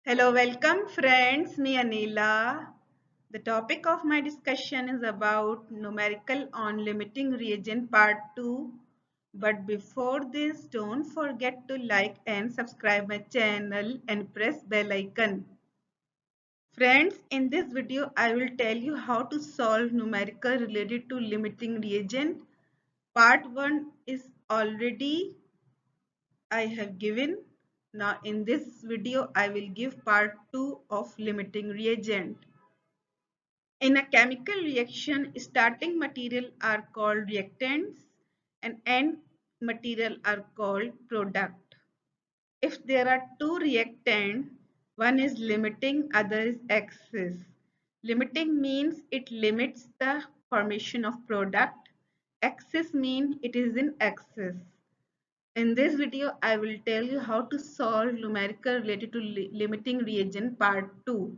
Hello, welcome friends. Me Anila. The topic of my discussion is about numerical on limiting reagent part 2. But before this, don't forget to like and subscribe my channel and press bell icon. Friends, in this video, I will tell you how to solve numerical related to limiting reagent. Part 1 is already I have given. Now in this video I will give part 2 of limiting reagent. In a chemical reaction, starting material are called reactants and end material are called product. If there are two reactants, one is limiting, other is excess. Limiting means it limits the formation of product. Excess means it is in excess. In this video, I will tell you how to solve numerical related to limiting reagent part 2.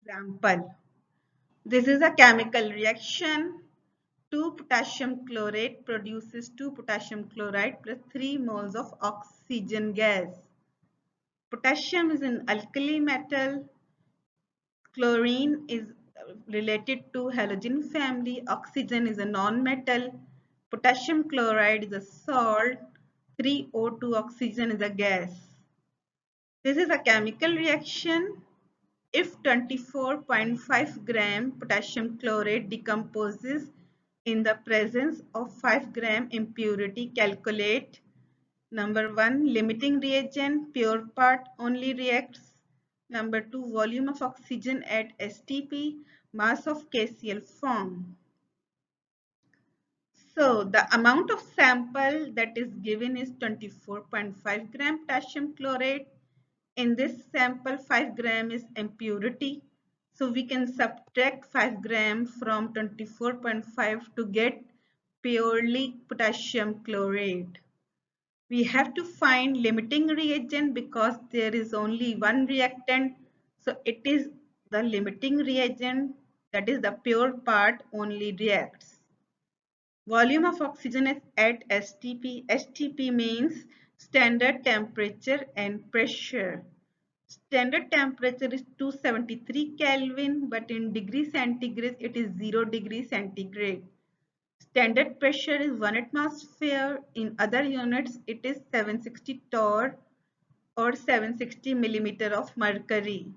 Example. This is a chemical reaction. 2 potassium chlorate produces 2 potassium chloride plus 3 moles of oxygen gas. Potassium is an alkali metal. Chlorine is related to halogen family. Oxygen is a non-metal. Potassium chloride is a salt. 3O2 oxygen is a gas. This is a chemical reaction. If 24.5 gram potassium chlorate decomposes in the presence of 5 gram impurity, calculate number 1 limiting reagent, pure part only reacts. Number 2 volume of oxygen at STP, mass of KCl form. So the amount of sample that is given is 24.5 gram potassium chlorate. In this sample 5 gram is impurity. So we can subtract 5 gram from 24.5 to get purely potassium chlorate. We have to find limiting reagent because there is only one reactant. So it is the limiting reagent, that is the pure part only reacts. Volume of oxygen is at STP. STP means standard temperature and pressure. Standard temperature is 273 Kelvin, but in degree centigrade it is 0 degree centigrade. Standard pressure is 1 atmosphere. In other units it is 760 torr or 760 millimeter of mercury.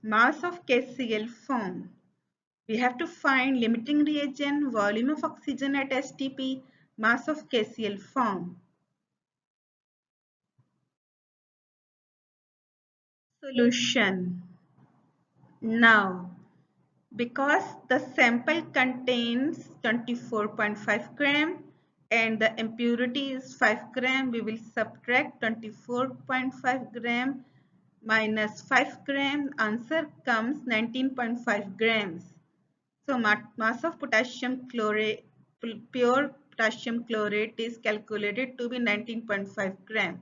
Mass of KCl form. We have to find limiting reagent, volume of oxygen at STP, mass of KCl form. Solution. Now, because the sample contains 24.5 gram and the impurity is 5 gram, we will subtract 24.5 gram minus 5 gram. Answer comes 19.5 grams. So mass of potassium chlorate, pure potassium chlorate is calculated to be 19.5 gram.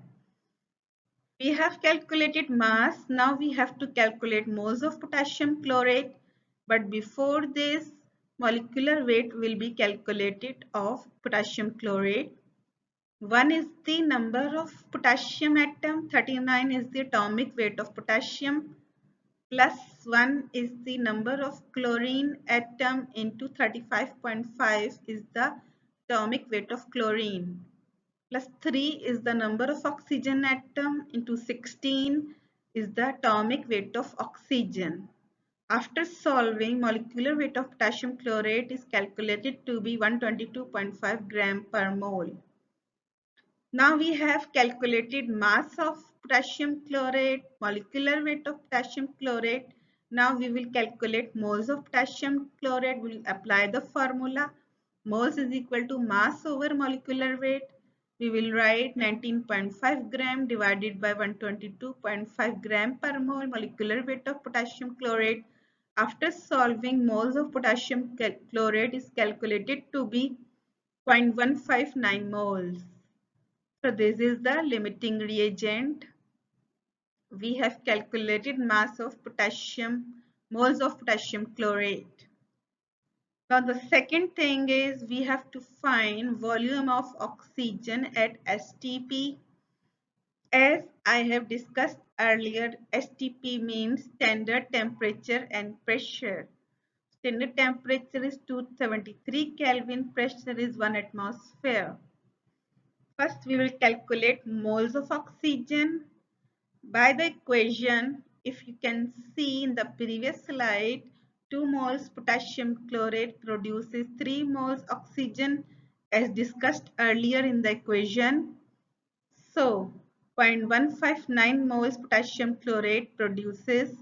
We have calculated mass. Now we have to calculate moles of potassium chlorate. But before this, molecular weight will be calculated of potassium chlorate. 1 is the number of potassium atom, 39 is the atomic weight of potassium, plus 1 is the number of chlorine atom into 35.5 is the atomic weight of chlorine, plus 3 is the number of oxygen atom into 16 is the atomic weight of oxygen. After solving, molecular weight of potassium chlorate is calculated to be 122.5 gram per mole. Now we have calculated mass of potassium chlorate, molecular weight of potassium chlorate. Now we will calculate moles of potassium chlorate. We will apply the formula. Moles is equal to mass over molecular weight. We will write 19.5 gram divided by 122.5 gram per mole molecular weight of potassium chlorate. After solving, moles of potassium chlorate is calculated to be 0.159 moles. So this is the limiting reagent. We have calculated mass of potassium, moles of potassium chlorate. Now the second thing is we have to find volume of oxygen at STP. As I have discussed earlier, STP means standard temperature and pressure. Standard temperature is 273 Kelvin, pressure is 1 atmosphere. First, we will calculate moles of oxygen. By the equation, if you can see in the previous slide, 2 moles potassium chlorate produces 3 moles oxygen as discussed earlier in the equation. So 0.159 moles potassium chlorate produces,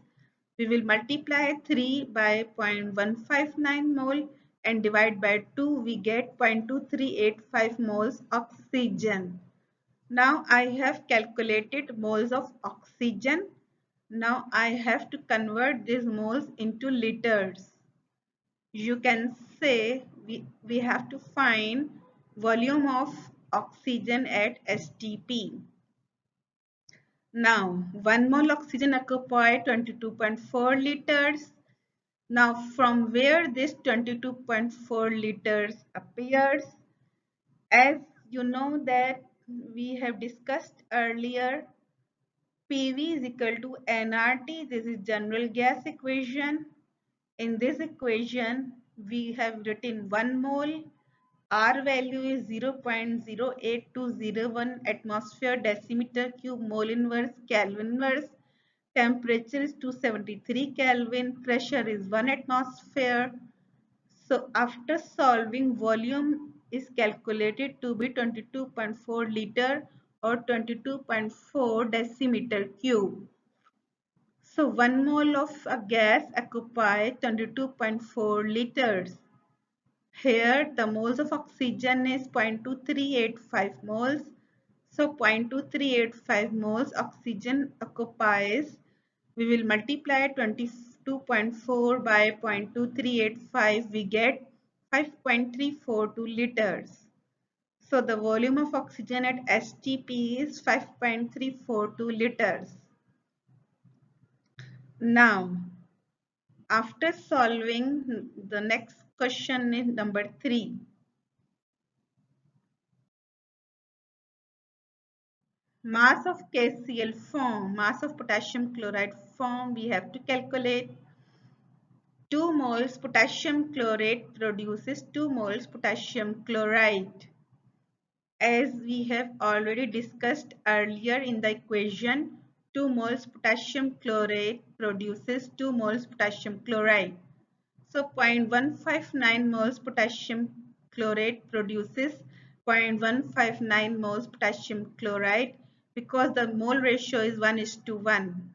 we will multiply 3 by 0.159 mole and divide by 2, we get 0.2385 moles oxygen. Now I have calculated moles of oxygen. Now I have to convert these moles into liters. You can say we have to find volume of oxygen at STP. Now 1 mole oxygen occupies 22.4 liters. Now from where this 22.4 liters appears, as you know that we have discussed earlier, PV is equal to nRT. This is general gas equation. In this equation, we have written 1 mole. R value is 0.08201 atmosphere decimeter cube mole inverse Kelvin inverse. Temperature is 273 Kelvin. Pressure is 1 atmosphere. So after solving, volume is calculated to be 22.4 liter or 22.4 decimeter cube. So 1 mole of a gas occupies 22.4 liters. Here the moles of oxygen is 0.2385 moles. So 0.2385 moles oxygen occupies. We will multiply 22.4 by 0.2385. We get 5.342 liters. So the volume of oxygen at STP is 5.342 liters. Now, after solving, the next question is number 3. Mass of KCl form, mass of potassium chloride form, we have to calculate. 2 moles potassium chlorate produces 2 moles potassium chloride. As we have already discussed earlier in the equation, 2 moles potassium chlorate produces 2 moles potassium chloride. So 0.159 moles potassium chlorate produces 0.159 moles potassium chloride because the mole ratio is 1:1.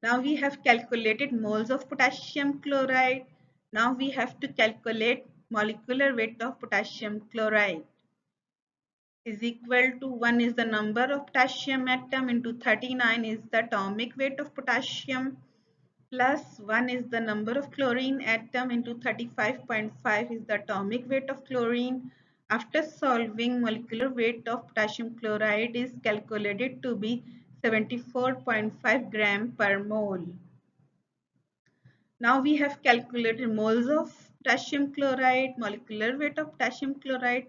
Now we have calculated moles of potassium chloride. Now we have to calculate molecular weight of potassium chloride. Is equal to 1 is the number of potassium atom into 39 is the atomic weight of potassium plus 1 is the number of chlorine atom into 35.5 is the atomic weight of chlorine. After solving, molecular weight of potassium chloride is calculated to be 74.5 gram per mole. Now we have calculated moles of potassium chloride, molecular weight of potassium chloride.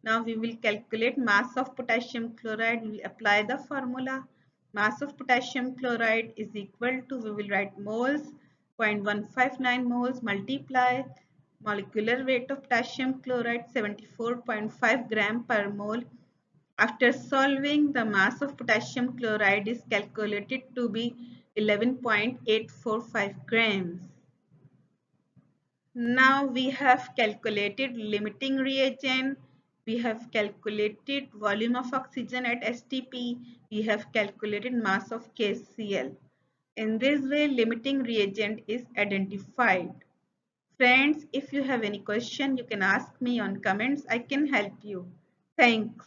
Now we will calculate mass of potassium chloride. We apply the formula. Mass of potassium chloride is equal to, we will write moles, 0.159 moles multiply molecular weight of potassium chloride 74.5 gram per mole. After solving, the mass of potassium chloride is calculated to be 11.845 grams. Now we have calculated limiting reagent. We have calculated volume of oxygen at STP. We have calculated mass of KCl. In this way, limiting reagent is identified. Friends, if you have any question, you can ask me on comments. I can help you. Thanks.